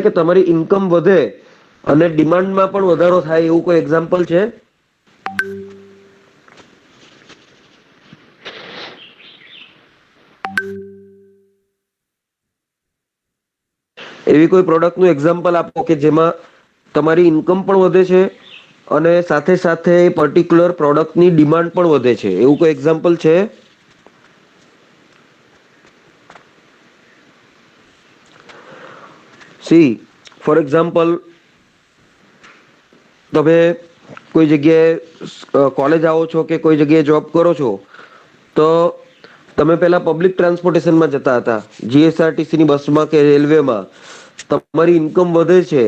કે તમારી ઇન્કમ વધે અને ડિમાન્ડમાં પણ વધારો થાય એવું કોઈ એક્ઝામ્પલ છે? એવી કોઈ પ્રોડક્ટનું એક્ઝામ્પલ આપો કે જેમાં તમારી ઇન્કમ પણ વધે છે અને સાથે સાથે પર્ટિક્યુલર પ્રોડક્ટની ડિમાન્ડ પણ વધે છે, એવું કોઈ એક્ઝામ્પલ છે? સી ફોર એક્ઝામ્પલ, તમે કોઈ જગ્યાએ કોલેજ આવો છો કે કોઈ જગ્યાએ જોબ કરો છો, તો તમે પેલા પબ્લિક ટ્રાન્સપોર્ટેશનમાં જતા હતા, જીએસઆરટીસીની બસમાં કે રેલવેમાં. તમારી ઈન્કમ વધે છે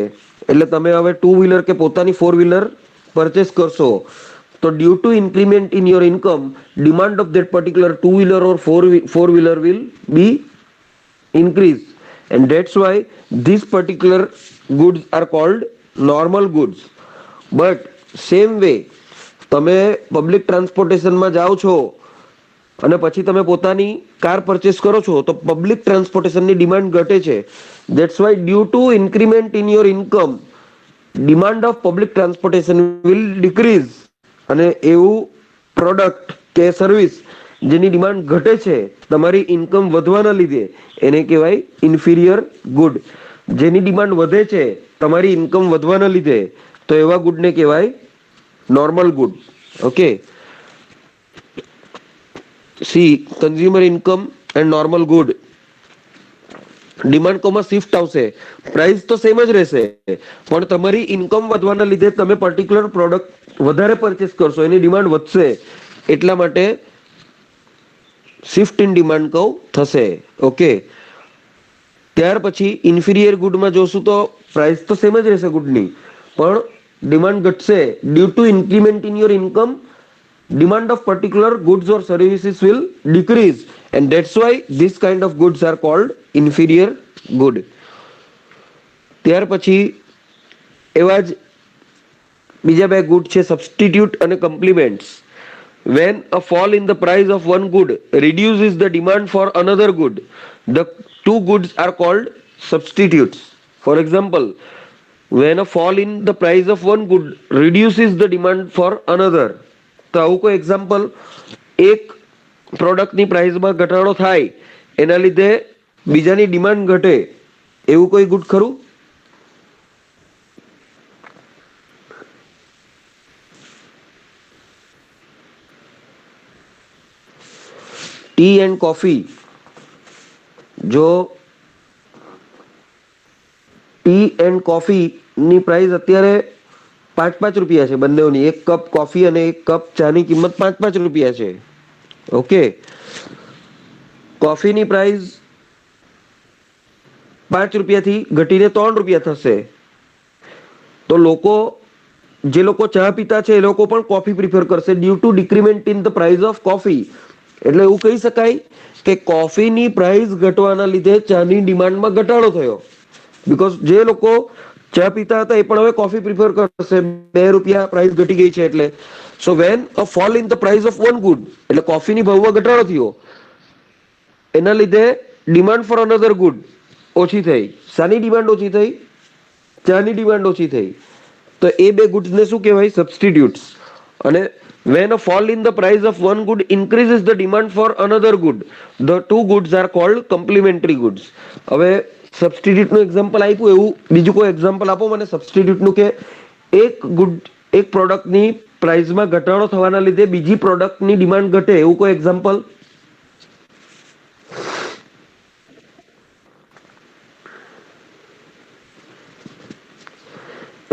એટલે તમે હવે ટુ વ્હીલર કે પોતાની ફોર વ્હીલર પરચેસ કરશો. તો due to increment in your income, demand of that particular two wheeler or four wheeler will be increase, and that's why these particular goods are called normal goods. But same way તમે public ટ્રાન્સપોર્ટેશનમાં જાઓ છો અને પછી તમે પોતાની car purchase કરો છો, તો પબ્લિક ટ્રાન્સપોર્ટેશનની ડિમાન્ડ ઘટે છે. That's why due to increment in your income, demand of public transportation will decrease. અને એવું પ્રોડક્ટ કે સર્વિસ જેની ડિમાન્ડ ઘટે છે તમારી ઇન્કમ વધવાના લીધે, એને કહેવાય ઇન્ફિરિયર ગુડ. જેની ડિમાન્ડ વધે છે તમારી ઇન્કમ વધવાના લીધે, તો એવા ગુડને કહેવાય normal good. Okay, see consumer income and normal good. Demand કોમાં શિફ્ટ આવશે, પ્રાઇસ તો સેમ જ રહેશે, પણ તમારી ઇન્કમ વધવાના લીધે તમે પર્ટિક્યુલર પ્રોડક્ટ વધારે પરચેસ કરશો, એની ડિમાન્ડ વધશે, એટલા માટે શિફ્ટ ઇન ડિમાન્ડ કહું થશે. ઓકે, ત્યાર પછી ઇન્ફિરિયર ગુડમાં જોશું તો પ્રાઇસ તો સેમ જ રહેશે ગુડની, પણ ડિમાન્ડ ઘટશે due to increment in your income, demand of particular goods or services will decrease, and that's why this kind of goods are called inferior good. ત્યાર પછી એવા જ બીજા બે ગુડ છે, સબસ્ટિટ્યુટ અને કમ્પ્લિમેન્ટ્સ. When a fall in the price of one good reduces the demand for another good, the two goods are called substitutes. For example, when a fall in the price of one good reduces the demand for another. તો આવું કોઈ example, એક પ્રોડક્ટની પ્રાઇસમાં ઘટાડો થાય એના લીધે બીજાની ડિમાન્ડ ઘટે, એવું કોઈ ગુડ ખરું? ટી એન્ડ કોફી, જો ટી એન્ડ કોફીની પ્રાઇસ અત્યારે 5-5 રૂપિયા છે બંનેની. એક કપ કોફી અને એક કપ ચાની કિંમત 5-5 રૂપિયા છે. ઓકે, કોફીની પ્રાઇસ 5 રૂપિયાથી ઘટીને 3 રૂપિયા થશે. તો જે લોકો ચા પીતા છે એ લોકો પણ કોફી પ્રિફર કરશે due to decrement in the price of coffee. એટલે એવું કહી શકાય કે કોફીની પ્રાઇસ ઘટવાના લીધે ચાની ડિમાન્ડમાં ઘટાડો થયો. બીકોઝ જે લોકો ચા પીતા હતા એ પણ હવે કોફી પ્રિફર કરશે, 2 રૂપિયા પ્રાઇસ ઘટી ગઈ છે એટલે. So when a fall in the price of one good, એટલે કોફીની ભાવમાં ઘટાડો થયો, એના લીધે ડિમાન્ડ ફોર અનધર ગુડ ઓછી થઈ. શાની ડિમાન્ડ ઓછી થઈ? ચાની ડિમાન્ડ ઓછી થઈ. તો એ બે ગુડ્સને શું કહેવાય? સબસ્ટિટ્યુટ્સ. અને when a fall in the price of one good increases the demand for another good, the two goods are called complementary goods. હવે સબસ્ટિટ્યુટનું એક્ઝામ્પલ આપ્યું, એવું બીજું કોઈ એક્ઝામ્પલ આપો મને સબસ્ટિટ્યુટનું, કે એક પ્રોડક્ટની પ્રાઇસમાં ઘટાડો થવાના લીધે બીજી પ્રોડક્ટની ડિમાન્ડ ઘટે, એવું કોઈ example?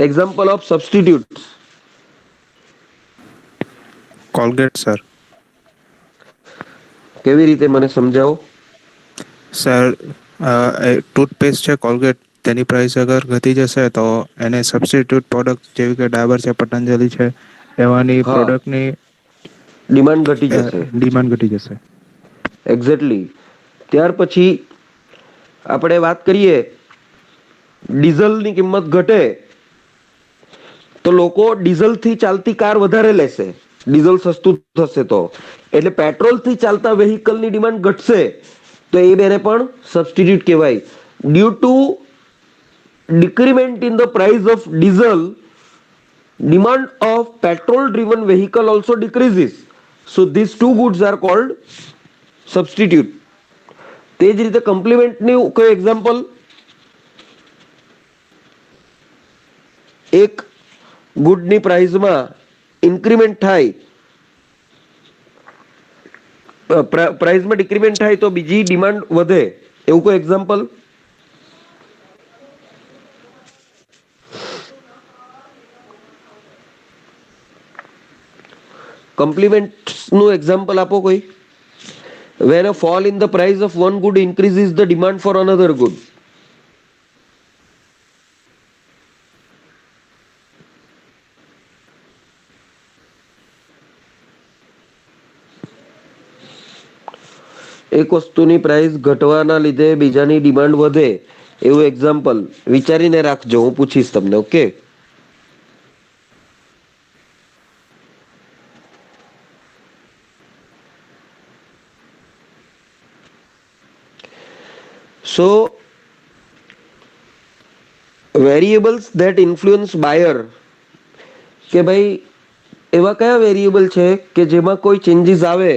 Example of substitute. Colgate sir. કેવી રીતે, મને સમજાવો. સર, ટૂથપેસ્ટ છે કોલગેટ, તેની પ્રાઇસ અગર ઘટી જશે તો એને સબસ્ટિટ્યૂટ પ્રોડક્ટ જેવી કે ડાબર છે, પતંજલિ છે, એવાની હા, પ્રોડક્ટની ડિમાન્ડ ઘટી જશે. ડિમાન્ડ ઘટી જશે. એક્ઝેક્ટલી. ત્યાર પછી આપણે વાત કરીએ, ડીઝલની કિંમત ઘટે તો લોકો ડીઝલથી ચાલતી કાર વધારે લેશે, ડીઝલ સસ્તું થશે તો. એટલે પેટ્રોલથી ચાલતા વેહિકલની ડિમાન્ડ ઘટશે, તો એ બેને પણ સબસ્ટિટ્યુટ કહેવાય. Due to decrement in the price of diesel, demand of petrol driven vehicle also decreases. So these two goods are called substitute. તે જ રીતે કમ્પ્લિમેન્ટની કોઈ એક્ઝામ્પલ, એક ગુડની પ્રાઇસમાં ઇન્ક્રીમેન્ટ થાય, પ્રાઇસમાં ડિક્રીમેન્ટ થાય તો બીજી ડિમાન્ડ વધે, એવું કોઈ એક્ઝામ્પલ? કમ્પ્લિમેન્ટ્સનું એક્ઝામ્પલ આપો કોઈ. When a fall in the price of one good increases the demand for another good. એક વસ્તુની પ્રાઇસ ઘટવાના લીધે બીજાની ડિમાન્ડ વધે, એવું એક્ઝામ્પલ વિચારીને રાખજો, હું પૂછીશ તમને. Okay. So variables that influence buyer, કે ભાઈ એવા કયા વેરિયેબલ છે કે જેમાં કોઈ ચેન્જીસ આવે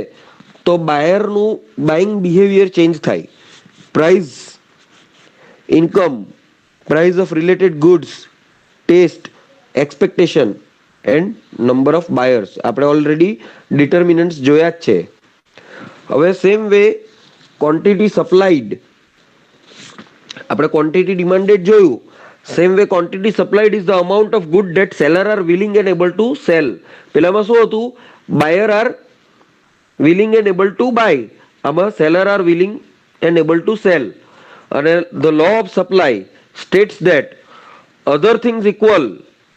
તો બાયરનું બાઇંગ બિહેવિયર ચેન્જ થાય. Price, income, price of related goods, taste, expectation and number of buyers. આપણે ઓલરેડી ડિટર્મિનન્ટ્સ જોયા જ છે. હવે સેમ વે ક્વોન્ટિટી સપ્લાઈડ, આપણે ક્વોન્ટિટી ડિમાન્ડેડ જોયું. Same way quantity supplied is the amount of good that seller are willing and able to sell. પેલામાં શું હતું? Buyer are willing and able to buy, આમાં seller are willing and able to cell. અને the law of supply states that other things equal,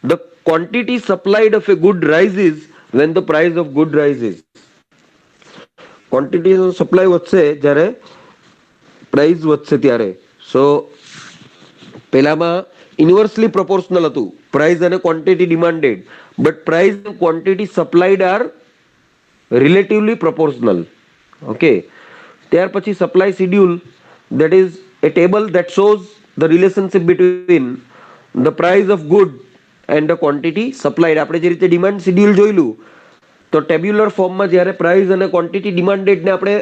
the quantity supplied of a good rises when the price of good rises. Quantity supply વધશે જ્યારે price વધશે ત્યારે. સો પેલામાં inversely proportional હતું, price અને quantity demanded, but price and quantity supplied are relatively proportional. Okay. ત્યાર પછી supply schedule, that is a table that shows the relationship between the price of good and the quantity supplied. આપણે જે રીતે demand schedule જોયેલું, તો tabular ફોર્મમાં જ્યારે price અને ક્વોન્ટિટી ડિમાન્ડેડને આપણે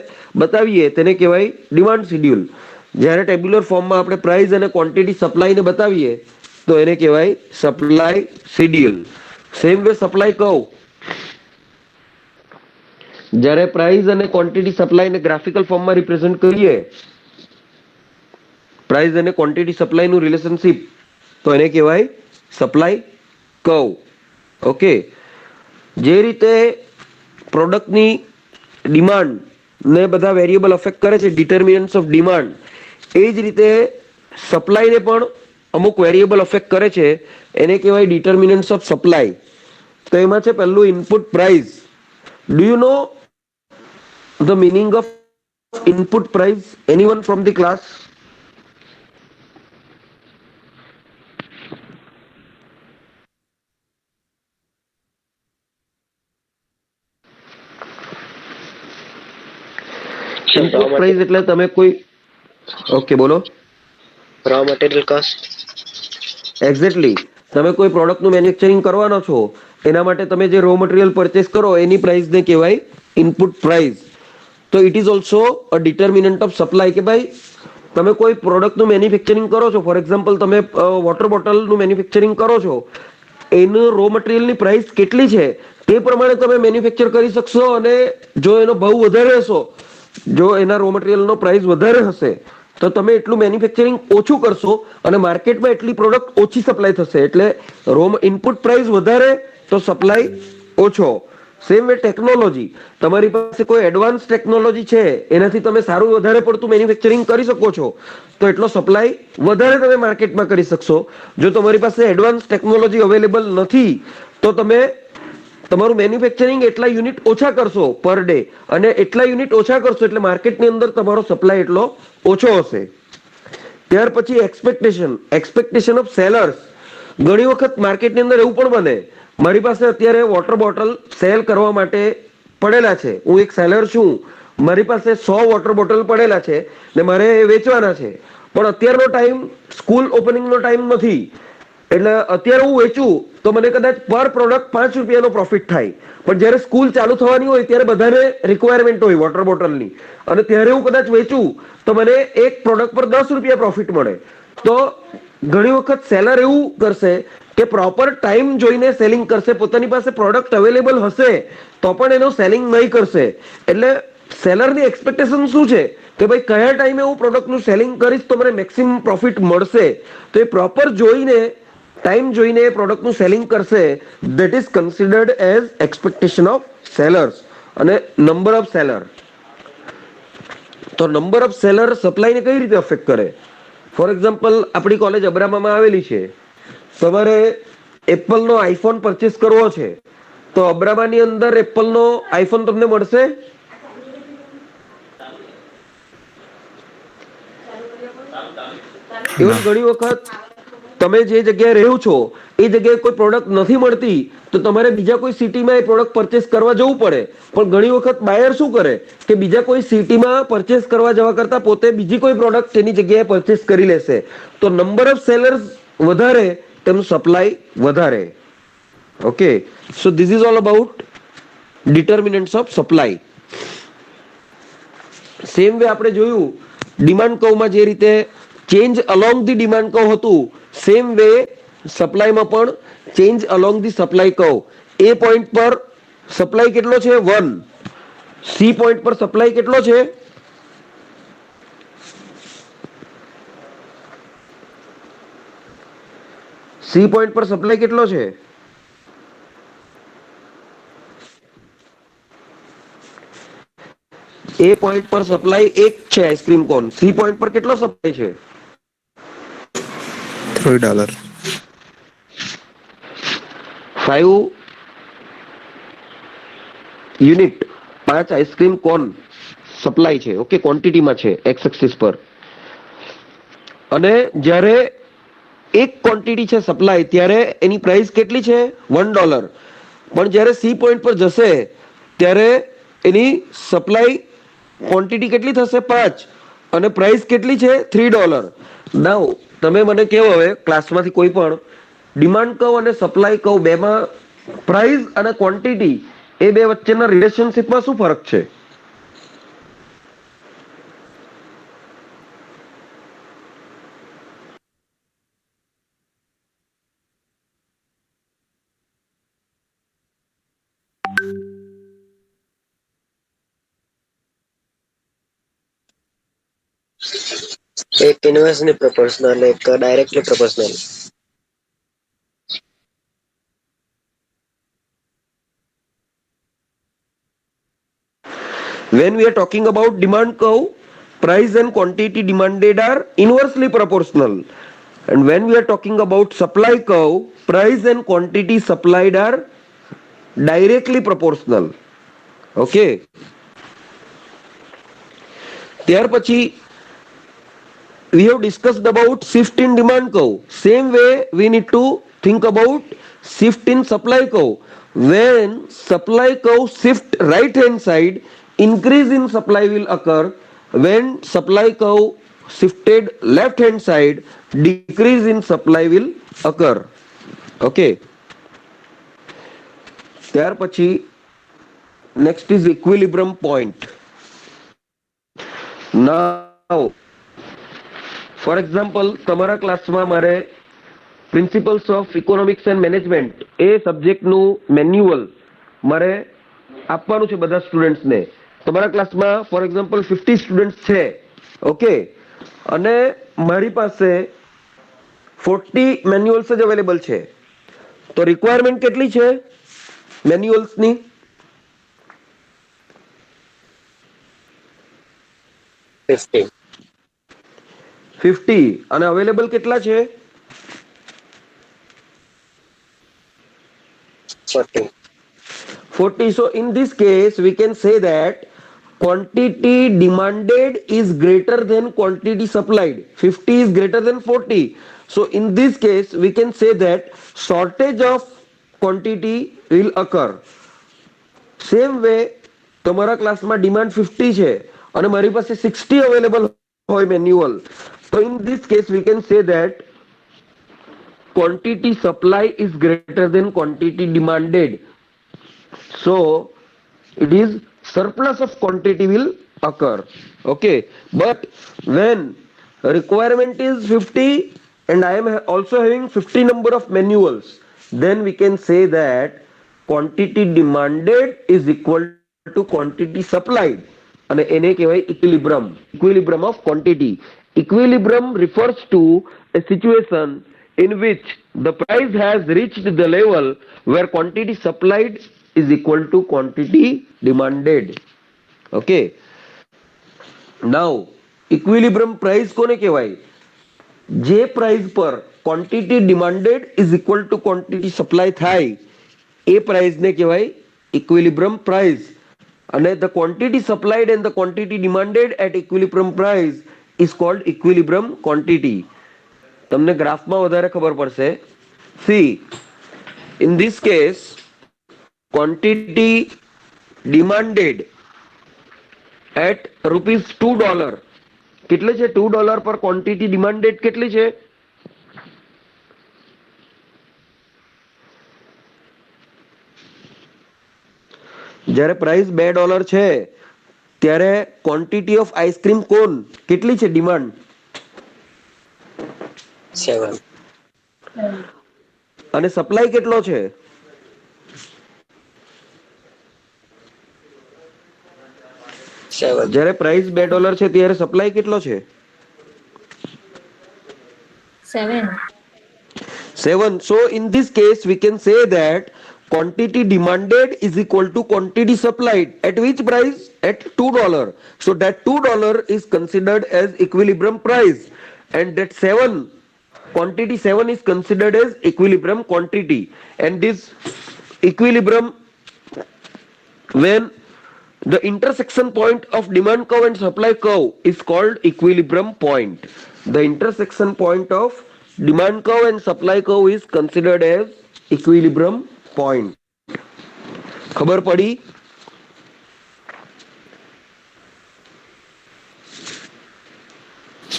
બતાવીએ તેને કહેવાય ડિમાન્ડ શિડ્યુલ. જ્યારે ટેબ્યુલર ફોર્મમાં આપણે પ્રાઇસ અને ક્વોન્ટિટી સપ્લાયને બતાવીએ તો એને કહેવાય supply schedule. Same way supply કહું, જ્યારે પ્રાઇસ અને ક્વોન્ટિટી સપ્લાયને ગ્રાફિકલ ફોર્મમાં રિપ્રેઝન્ટ કરીએ, પ્રાઇસ અને ક્વોન્ટિટી સપ્લાયનું રિલેશનશિપ, તો એને કહેવાય સપ્લાય કર્વ. ઓકે. જે રીતે પ્રોડક્ટની ડિમાન્ડ ને બધા વેરિયેબલ અફેક્ટ કરે છે, ડિટર્મિનન્ટ્સ ઓફ ડિમાન્ડ, એ જ રીતે સપ્લાયને પણ અમુક વેરિયેબલ અફેક્ટ કરે છે, એને કહેવાય ડિટર્મિનન્ટ્સ ઓફ સપ્લાય. તો એમાં છે પહેલું input price. Do you know the meaning of input price? Anyone from the class? Input price એટલે તમે કોઈ, ઓકે બોલો. Raw material cost. એક્ઝેક્ટલી. તમે કોઈ પ્રોડક્ટનું મેન્યુફેક્ચરિંગ કરવાનો છો, એના માટે તમે જે રો મટીરિયલ પરચેસ કરો એની પ્રાઇસને કહેવાય ઇનપુટ પ્રાઇસ. તો it is also a determinant of supply. કે ભાઈ તમે કોઈ પ્રોડક્ટનું મેન્યુફેક્ચરિંગ કરો છો, ફોર એક્ઝામ્પલ તમે વોટર બોટલનું મેન્યુફેક્ચરિંગ કરો છો, એનું રો મટીરિયલની પ્રાઇસ કેટલી છે તે પ્રમાણે તમે મેન્યુફેક્ચર કરી શકશો. અને જો એનો ભાવ વધારે હશો, જો એના રો મટીરિયલનો પ્રાઇસ વધારે હશે તો તમે એટલું મેન્યુફેક્ચરિંગ ઓછું કરશો અને માર્કેટમાં એટલી પ્રોડક્ટ ઓછી સપ્લાય થશે. એટલે ઇનપુટ પ્રાઇસ વધારે તો સપ્લાય ઓછો. સેમ વે ટેકનોલોજી, તમારી પાસે કોઈ એડવાન્સ ટેકનોલોજી છે, એનાથી તમે સારું વધારે પડતું મેન્યુફેક્ચરિંગ કરી શકો છો, તો એટલો સપ્લાય વધારે તમે માર્કેટમાં કરી શકશો. જો તમારી પાસે એડવાન્સ ટેકનોલોજી અવેલેબલ નથી તો તમે તમારું મેન્યુફેક્ચરિંગ એટલા યુનિટ ઓછા કરશો પર ડે, અને એટલા યુનિટ ઓછા કરશો એટલે માર્કેટની અંદર તમારો સપ્લાય એટલો ઓછો હશે. ત્યાર પછી એક્સપેક્ટેશન ઓફ સેલર્સ. ઘણી વખત માર્કેટની અંદર એવું પણ બને, મારી પાસે અત્યારે વોટર બોટલ સેલ કરવા માટે પડેલા છે, હું એક સેલર છું, મારી પાસે 100 વોટર બોટલ પડેલા છે ને મારે વેચવાના છે, પણ અત્યારનો ટાઈમ સ્કૂલ ઓપનિંગનો ટાઈમ નથી, એટલે અત્યારે હું વેચું તો મને કદાચ પર પ્રોડક્ટ 5 રૂપિયાનો પ્રોફિટ થાય, પણ જ્યારે સ્કૂલ ચાલુ થવાની હોય ત્યારે બધાને રિક્વાયરમેન્ટ હોય વોટર બોટલની, અને ત્યારે હું કદાચ વેચું તો મને એક પ્રોડક્ટ પર 10 રૂપિયા પ્રોફિટ મળે. તો ઘણી વખત સેલર એવું કરશે કે પ્રોપર ટાઈમ જોઈને સેલિંગ કરશે, પોતાની પાસે પ્રોડક્ટ અવેલેબલ હશે તો પણ એનો સેલિંગ નહીં કરશે. એટલે સેલરની એક્સપેક્ટેશન શું છે કે ભાઈ કયા ટાઈમે હું પ્રોડક્ટનું સેલિંગ કરીશ તો મને મેક્સિમમ પ્રોફિટ મળશે, તો એ પ્રોપર જોઈને ટાઈમ જોઈને એ પ્રોડક્ટનું સેલિંગ કરશે. That is considered as expectation of sellers. અને નંબર ઓફ સેલર, તો નંબર ઓફ સેલર સપ્લાયને કઈ રીતે અફેક્ટ કરે? ફોર એક્ઝામ્પલ, આપણી કોલેજ અબ્રામામાં આવેલી છે, તમારે એપલનો આઈફોન પરચેસ કરવો છે તો અબ્રામાની અંદર એપલનો આઈફોન તમને મળશે? એવું ઘણી વખત તમે જે જગ્યાએ રહ્યો છો એ જગ્યાએ કોઈ પ્રોડક્ટ નથી મળતી તો તમારે બીજા કોઈ સિટીમાં એ પ્રોડક્ટ પરચેસ કરવા જવું પડે. પણ ઘણી વખત બાયર શું કરે કે બીજા કોઈ સિટીમાં પરચેસ કરવા જવા કરતા પોતે બીજી કોઈ પ્રોડક્ટ તેની જગ્યાએ પરચેસ કરી લેશે. તો નંબર ઓફ સેલર્સ વધારે, તેનું સપ્લાય વધારે. Okay, so this is all about determinants of supply. Same way આપણે જોયું ડિમાન્ડ કર્વમાં જે રીતે change along the demand curve હતું, સેમ વે સપ્લાયમાં પણ change along the supply curve. એ પોઈન્ટ પર સપ્લાય કેટલો છે? 1. સી પોઈન્ટ પર સપ્લાય કેટલો છે? સી પોઈન્ટ પર સપ્લાય કેટલો છે? એ પોઈન્ટ પર સપ્લાય 1 છે આઈસ્ક્રીમ કોન. સી પોઈન્ટ પર કેટલો સપ્લાય છે? $3. 5 યુનિટ, 5 આઈસ્ક્રીમ કોન સપ્લાય છે. ઓકે, ક્વોન્ટિટીમાં છે એક્સ એક્સિસ પર. અને જ્યારે એક ક્વોન્ટિટી છે સપ્લાય ત્યારે એની પ્રાઇસ કેટલી છે? $1. પણ જ્યારે સી પોઈન્ટ પર જશે ત્યારે એની સપ્લાય ક્વોન્ટિટી કેટલી થશે? 5, અને પ્રાઇસ કેટલી છે? $3. નાઉ તમે મને કહો, હવે ક્લાસમાંથી કોઈ પણ ડિમાન્ડ કર્વ અને સપ્લાય કર્વ બેમાં પ્રાઇસ અને ક્વોન્ટિટી એ બે વચ્ચેના રિલેશનશિપમાં શું ફરક છે? એક ઇન્વર્સલી પ્રોપોર્શનલ, એક directly proportional. When we are talking about demand curve, price and quantity demanded are inversely proportional. And when we are talking about supply curve, price and quantity supplied are directly proportional. Okay. ત્યાર પછી we have discussed about shift in demand curve. Same way we need to think about shift in supply curve. When supply curve shift right hand side, increase in supply will occur. When supply curve shifted left hand side, decrease in supply will occur. Okay. ત્યાર પછી next is equilibrium point. Now for example, તમારા ક્લાસમાં મારે principles of economics and management એ સબ્જેક્ટનું manual મારે આપવાનું છે બધા સ્ટુડન્ટ્સને. તમારા ક્લાસમાં ફોર એક્ઝામ્પલ 50 સ્ટુડન્ટ્સ છે. ઓકે, અને મારી પાસે 40 મેન્યુઅલ્સ જ અવેલેબલ છે. તો રિક્વાયરમેન્ટ કેટલી છે મેન્યુઅલ્સની? 50. અને અવેલેબલ કેટલા છે? 40. So in this case we can say that quantity demanded is greater than quantity supplied. 50 is greater than 40. So in this case we can say that shortage of quantity will occur. Same way તમારા ક્લાસમાં demand 50 છે અને મારી પાસે 60 available હોય manual, So in this case, we can say that quantity supply is greater than quantity demanded. So it is surplus of quantity will occur. Okay, but when requirement is 50 and I am also having 50 number of manuals, then we can say that quantity demanded is equal to quantity supplied અને એને કહેવાય equilibrium of quantity. Equilibrium refers to a situation in which the price has reached the level where quantity supplied is equal to quantity demanded. Okay, now equilibrium price કોને કહેવાય? જે price પર quantity demanded is equal to quantity supply થાય એ પ્રાઇસને કહેવાય equilibrium price. અને the quantity supplied and the quantity demanded at equilibrium price is called equilibrium quantity. તમને ગ્રાફમાં વધારે ખબર પડશે. See in this case quantity demanded at ₹2 કેટલે છે? $2 પર ક્વોન્ટિટી ડિમાન્ડેડ કેટલી છે? જ્યારે પ્રાઇસ $2 છે ત્યારે ક્વોન્ટિટી ઓફ આઈસ્ક્રીમ કોન કેટલી છે ડિમાન્ડ? 7. અને સપ્લાય કેટલો છે? જ્યારે પ્રાઇસ $2 છે ત્યારે સપ્લાય કેટલો છે? 7. 7. So in this case we can say that quantity demanded is equal to quantity supplied at which price? At $2. So that $2 is considered as equilibrium price and that 7 quantity 7 is considered as equilibrium quantity. And this equilibrium, when the intersection point of demand curve and supply curve is called equilibrium point. The intersection point of demand curve and supply curve is considered as equilibrium point. ખબર પડી?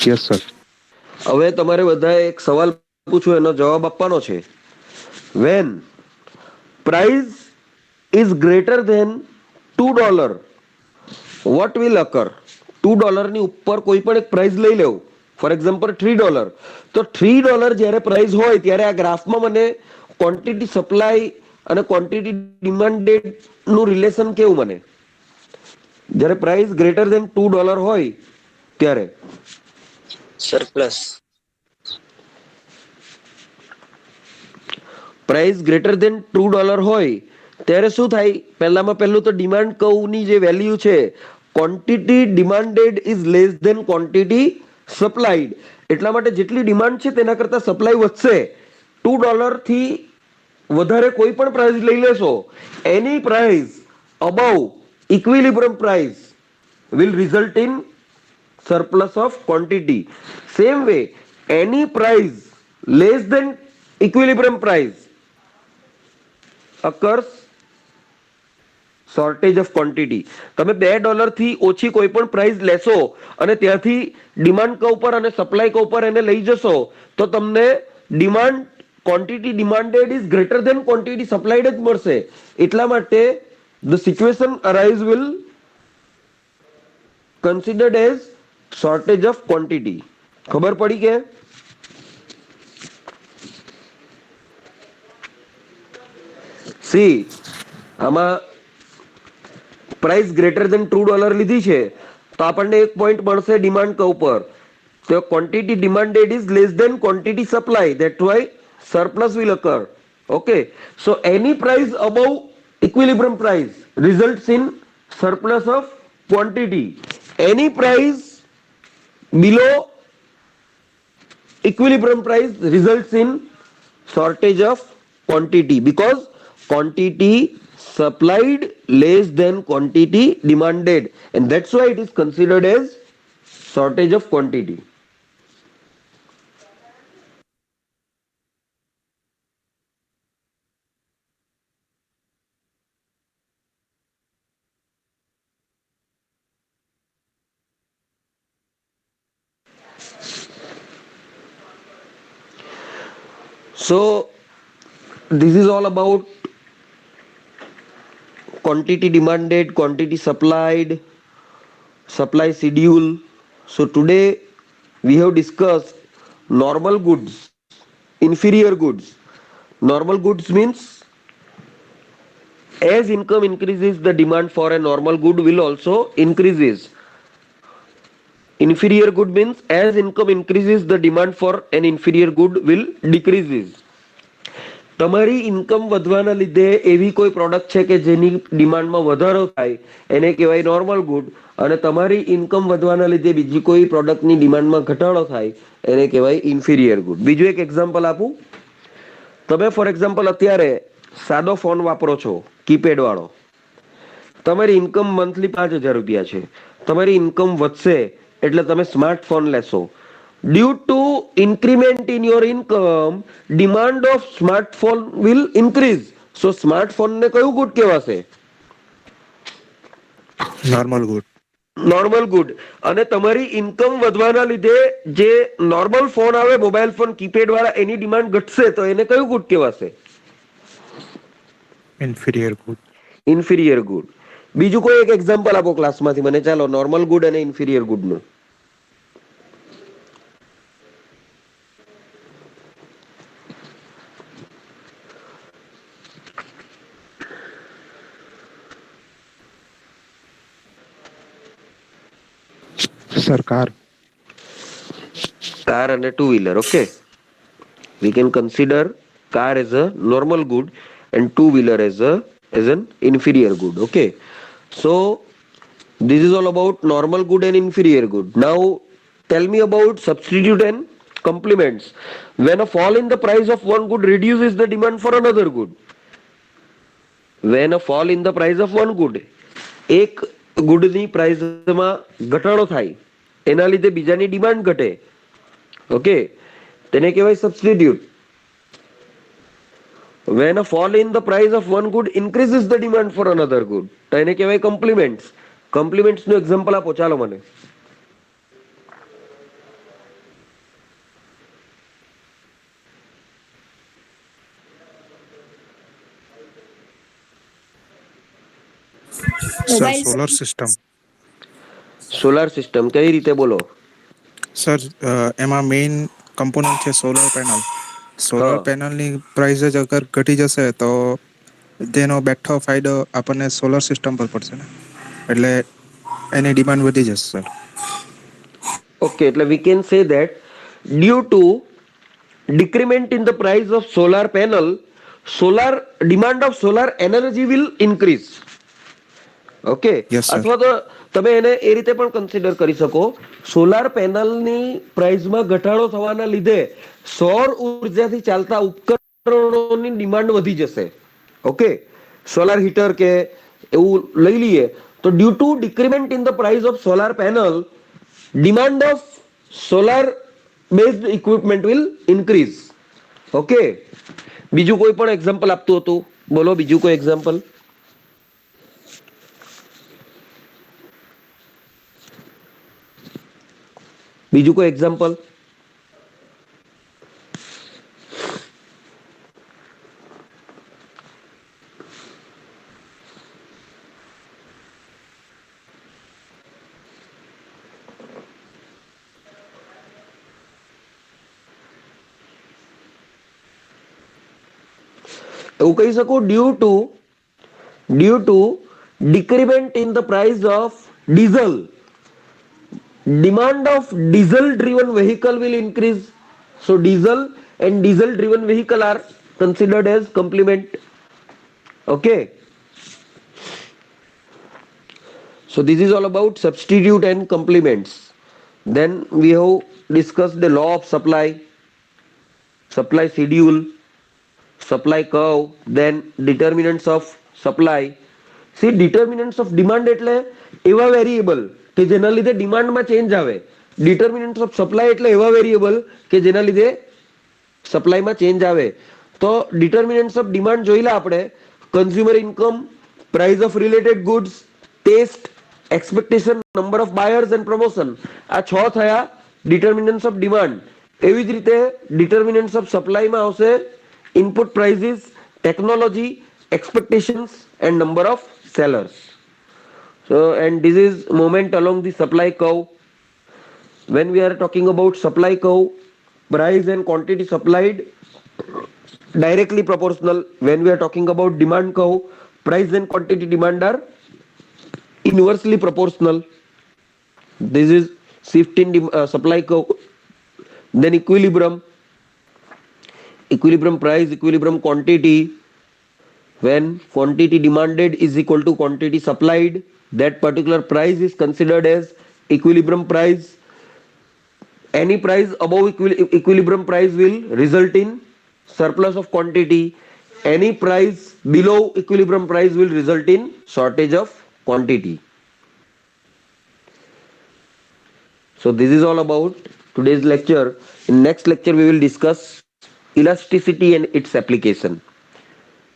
Yes sir. હવે તમારે બધાએ એક સવાલ પૂછું, એનો જવાબ આપવાનો છે. When price is greater than $2, what will occur? $2 ની ઉપર કોઈ પણ એક પ્રાઇસ લઈ લેવું, ફોર એક્ઝામ્પલ $3. તો $3 જ્યારે પ્રાઇસ હોય ત્યારે આ ગ્રાફમાં મને ક્વોન્ટિટી સપ્લાય અને ક્વોન્ટિટી ડિમાન્ડેડ નું રિલેશન કેવું મને? જ્યારે પ્રાઇસ ગ્રેટર ધેન $2 હોય ત્યારે સરપ્લસ. પ્રાઇસ ગ્રેટર ધેન $2 હોય ત્યારે શું થાય? પહેલામાં પહેલું તો ડિમાન્ડ કર્વની જે વેલ્યુ છે, quantity demanded is less than quantity supplied. એટલા માટે જેટલી ડિમાન્ડ છે તેના કરતા સપ્લાય વધશે. $2 થી વધારે કોઈ પણ પ્રાઇસ લઈ લેશો, એની price above equilibrium price will result in surplus of quantity. Same way, any price less than equilibrium price occurs shortage of quantity. તમે $2 થી ઓછી કોઈ પણ પ્રાઇસ લેશો અને ત્યાંથી ડિમાન્ડ કર્વ પર અને સપ્લાય કર્વ પર એને લઈ જશો તો તમને demand quantity demanded is greater than quantity supplied જ મળશે. એટલા માટે the situation arise will considered as shortage of quantity. ખબર પડી કે? સી આમાં પ્રાઇસ ગ્રેટર ધેન $2 લીધી છે તો આપણને એક પોઈન્ટ મળશે ડિમાન્ડ કર્વ પર. તો quantity demanded is less than quantity supply, that why surplus will occur. Okay, so any price above equilibrium price results in surplus of quantity. Any price below equilibrium price results in shortage of quantity because quantity supplied less than quantity demanded, and that's why it is considered as shortage of quantity. So this is all about quantity demanded, quantity supplied, supply schedule. So today we have discussed normal goods, inferior goods. Normal goods means as income increases, the demand for a normal good will also increases. Inferior good means as income increases, the demand for an inferior good will decreases. તમારી income વધવાના લીધે એવી કોઈ product છે કે જેની ડિમાન્ડમાં વધારો થાય એને કહેવાય નોર્મલ ગુડ, અને તમારી ઇન્કમ વધવાના લીધે બીજી કોઈ પ્રોડક્ટની ડિમાન્ડમાં ઘટાડો થાય એને કહેવાય ઇન્ફિરિયર ગુડ. બીજું એક એક્ઝામ્પલ આપું. તમે ફોર એક્ઝામ્પલ અત્યારે સાદો ફોન વાપરો છો, કીપેડ વાળો. તમારી ઇન્કમ મંથલી 5,000 રૂપિયા છે. તમારી ઇન્કમ વધશે એટલે તમે સ્માર્ટફોન લેશો. Due to increment in your income, demand of smartphone will increase. So smartphone ને કયું ગુડ કહેવાશે? Normal good. Normal good. અને તમારી ઇન્કમ વધવાના લીધે જે નોર્મલ ફોન આવે, મોબાઈલ ફોન કીપેડ વાળા, એની ડિમાન્ડ ઘટશે તો એને કયું ગુડ કહેવાશે? Inferior good. Inferior good. બીજું કોઈ એક એક્ઝામ્પલ આપો ક્લાસમાંથી મને, ચાલો, નોર્મલ ગુડ અને ઇન્ફિરિયર ગુડનું. Sir car. Car and a two-wheeler. Okay, we can consider car as a normal good and two-wheeler as an inferior good. Okay, so this is all about normal good and inferior good. Now tell me about substitute and complements. When a fall in the price of one good reduces the demand for another good. When a fall in the price of one good, એક Gudni પ્રાઇસમાં ઘટાડો થાય એના લીધે બીજાની demand ઘટે. Okay, તેને કહેવાય substitute. When a fall in the price of one good increases the demand for another good, તો એને કહેવાય કમ્પ્લિમેન્ટ્સ. કમ્પ્લિમેન્ટ્સનું એક્ઝામ્પલ આપો ચાલો મને. Sir mobile solar system. Solar system કઈ રીતે બોલો? સર એમાં મેઇન કમ્પોનન્ટ છે સોલર પેનલ. સોલર હા. પેનલની પ્રાઇસ જ અગર ઘટી જશે તો તેનો બેઠો ફાયદો આપણને સોલર સિસ્ટમ પર પડશે ને, એટલે એની ડિમાન્ડ વધી જશે સર. Okay, એટલે we can say that due to decrement in the price of solar panel, solar demand of solar energy will increase. Okay, Yes, sir. અથવા તો તમે એને એ રીતે પણ કન્સિડર કરી શકો, સોલાર પેનલની પ્રાઇસમાં ઘટાડો થવાના લીધે સૌર ઉર્જાથી ચાલતા ઉપકરણોની ડિમાન્ડ વધી જશે. ઓકે, સોલાર હીટર કે એવું લઈ લઈએ તો due to decrement in the price of solar panel, demand of solar based equipment will increase. Okay, બીજું કોઈ પણ એક્ઝામ્પલ આપતું હતું? બોલો બીજું કોઈ એક્ઝામ્પલ. બીજું કોઈ એક્ઝામ્પલ? એવું કહી શકો, due to decrement in the price of diesel, demand of diesel driven vehicle will increase. So diesel and diesel driven vehicle are considered as complement. Okay, so this is all about substitute and complements. Then we have discussed the law of supply, supply schedule, supply curve, then determinants of supply. See, determinants of demand એટલે એવા variable કે જેના લીધે ડિમાન્ડમાં change આવે. Determinants of supply એટલે એવા variable કે જેના લીધે સપ્લાયમાં ચેન્જ આવે. તો ડિટર્મિનન્ટ્સ ઓફ ડિમાન્ડ જોઈલા આપણે, consumer income, price of related goods, taste, expectation, number of buyers and promotion. આ 6 થયા ડિટર્મિનન્ટ્સ ઓફ ડિમાન્ડ. એવી જ રીતે ડિટર્મિનન્ટ્સ ઓફ સપ્લાયમાં આવશે input prices, technology, expectations and number of sellers. So, and this is moment along the supply curve. When we are talking about supply curve, price and quantity supplied directly proportional. When we are talking about demand curve, price and quantity demand are inversely proportional. This is shift in supply curve. Then equilibrium, equilibrium price, equilibrium quantity. When quantity demanded is equal to quantity supplied, that particular price is considered as equilibrium price. Any price above equilibrium price will result in surplus of quantity. Any price below equilibrium price will result in shortage of quantity. So this is all about today's lecture. In next lecture we will discuss elasticity and its application.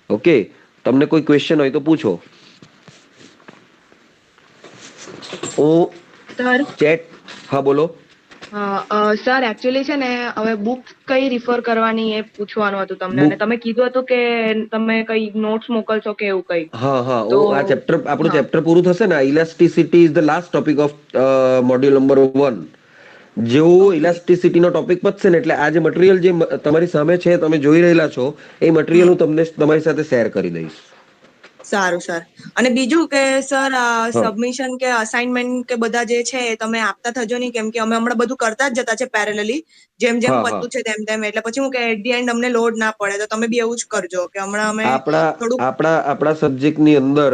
Okay, તમને કોઈ question હોય તો પૂછો. હું sir chat, હા બોલો. Sir actually છે ને હવે બુક કઈ રિફર કરવાની એ પૂછવાનું હતું તમને, અને બુક, તમે કીધું હતું કે તમે કઈ નોટ્સ મોકલશો કે એવું કઈ. હા હા, તો આ ચેપ્ટર આપણું હા ચેપ્ટર પૂરું થશે ને, elasticity is the last topic of module number 1. જેવું ઓકે. ઇલાસ્ટિસિટીનો ટોપિક પતશે ને એટલે આ જે મટીરિયલ જે તમારી સામે છે, તમે જોઈ રહેલા છો, એ મટીરિયલ હું તમને તમારી સાથે શેર કરી દઈશ. સારું સર. અને બીજું કે સર હા, સબમિશન કે અસાઇનમેન્ટ કે બધા જે છે એ તમે આપતા થજો નહીં, કેમ કે અમે હમણાં બધું કરતા જ જતા છે પેરેલલી, જેમ જેમ હા હા, પતતું છે તેમ તેમ. એટલે પછી હું કે એટ ધી એન્ડ અમને લોડ ના પડે, તો તમે બી એવું જ કરજો કે હમણાં અમે આપણા થોડુંક. આપણા આપણા સબ્જેક્ટની અંદર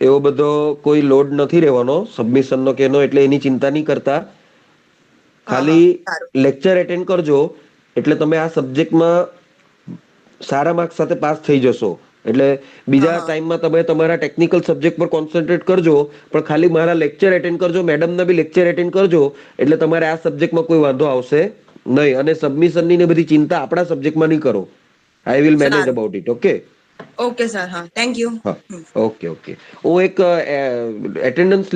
એવો બધો કોઈ લોડ નથી રહેવાનો સબમિશનનો કે એનો, એટલે એની ચિંતા નહીં કરતા. હા હા ખાલી સારું. લેક્ચર એટેન્ડ કરજો એટલે તમે આ સબ્જેક્ટમાં સારા માર્ક્સ સાથે પાસ થઈ જશો. એટલે હા બીજા હા ટાઈમમાં તમે તમારા ટેકનિકલ સબ્જેક્ટ પર કોન્સન્ટ્રેટ કરજો, પણ ખાલી મારા લેક્ચર એટેન્ડ કરજો, મેડમના બી લેક્ચર એટેન્ડ કરજો, એટલે તમારે આ સબ્જેક્ટમાં કોઈ વાંધો આવશે નહીં. અને સબમિશનની ને બધી ચિંતા આપણા સબ્જેક્ટમાં નહીં કરો. આઈ વિલ મેનેજ સારું. About it. Okay. Okay sir, હા થેન્ક યુ. હા, ઓકે ઓકે. હું એક એટેન્ડન્સ